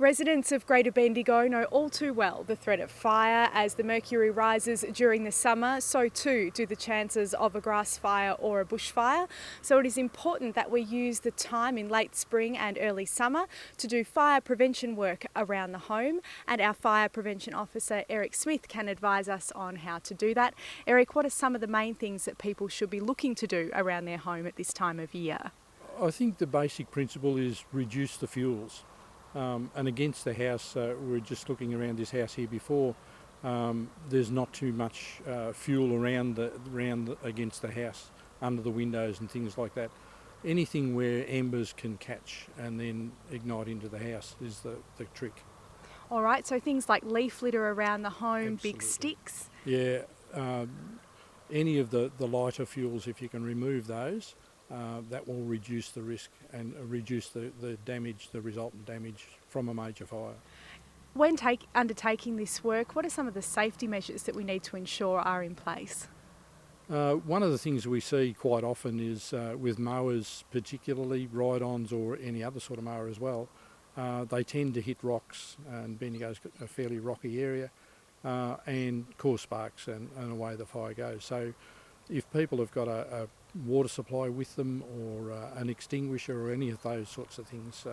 Residents of Greater Bendigo know all too well the threat of fire. As the mercury rises during the summer, so too do the chances of a grass fire or a bushfire. So it is important that we use the time in late spring and early summer to do fire prevention work around the home, and our fire prevention officer Eric Smith can advise us on how to do that. Eric, what are some of the main things that people should be looking to do around their home at this time of year? I think the basic principle is reduce the fuels. And against the house, we were just looking around this house here before, there's not too much fuel around against the house, under the windows and things like that. Anything where embers can catch and then ignite into the house is the trick. All right, so things like leaf litter around the home, Absolutely. big sticks. Yeah, any of the lighter fuels, if you can remove those, that will reduce the risk and reduce the damage, the resultant damage from a major fire. When undertaking this work, what are some of the safety measures that we need to ensure are in place? One of the things we see quite often is with mowers, particularly ride-ons or any other sort of mower as well, they tend to hit rocks, and Bendigo's got a fairly rocky area, and cause sparks and away the fire goes. So if people have got a water supply with them or an extinguisher or any of those sorts of things,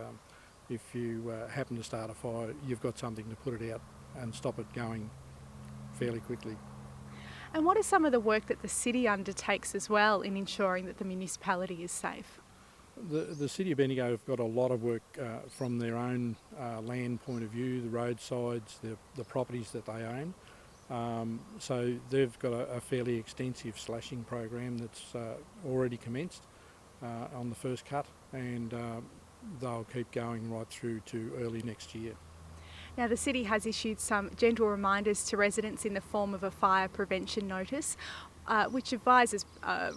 if you happen to start a fire, you've got something to put it out and stop it going fairly quickly. And what is some of the work that the city undertakes as well in ensuring that the municipality is safe? The City of Bendigo have got a lot of work from their own land point of view, the roadsides, the properties that they own. So they've got a fairly extensive slashing program that's already commenced on the first cut, and they'll keep going right through to early next year. Now, the city has issued some gentle reminders to residents in the form of a fire prevention notice, which advises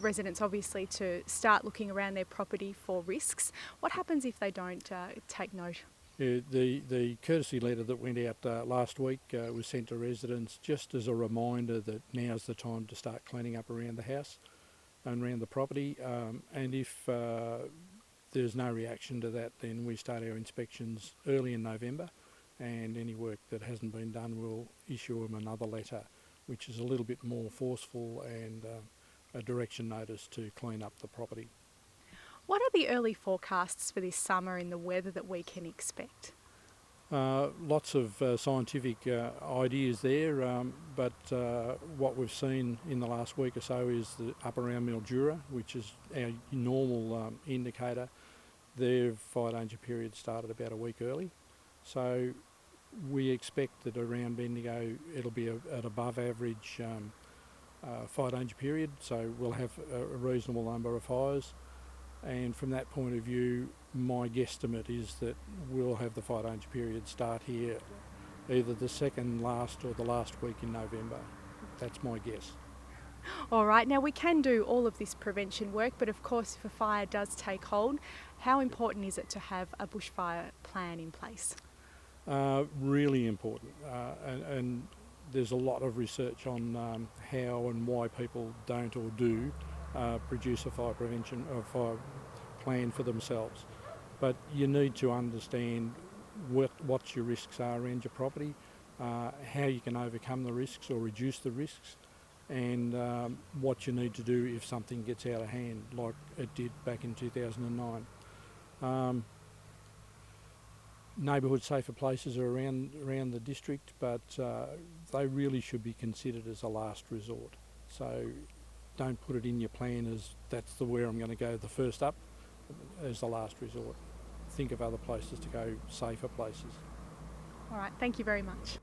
residents obviously to start looking around their property for risks. What happens if they don't take note? Yeah, the courtesy letter that went out last week was sent to residents just as a reminder that now's the time to start cleaning up around the house and around the property, and if there's no reaction to that, then we start our inspections early in November, and any work that hasn't been done, we'll issue them another letter which is a little bit more forceful and a direction notice to clean up the property. What are the early forecasts for this summer in the weather that we can expect? Lots of scientific ideas there, but what we've seen in the last week or so is the up around Mildura, which is our normal indicator. Their fire danger period started about a week early, so we expect that around Bendigo it'll be at above average fire danger period, so we'll have a reasonable number of fires. And from that point of view, my guesstimate is that we'll have the fire danger period start here either the second last or the last week in November. That's my guess. All right, now we can do all of this prevention work, but of course if a fire does take hold, how important is it to have a bushfire plan in place? Really important, and there's a lot of research on how and why people don't or do produce a fire prevention or fire plan for themselves. But you need to understand what your risks are around your property, how you can overcome the risks or reduce the risks, and what you need to do if something gets out of hand, like it did back in 2009. Neighbourhood safer places are around the district, but they really should be considered as a last resort. So don't put it in your plan as that's where I'm going to go the first up as the last resort. Think of other places to go, safer places. All right, thank you very much.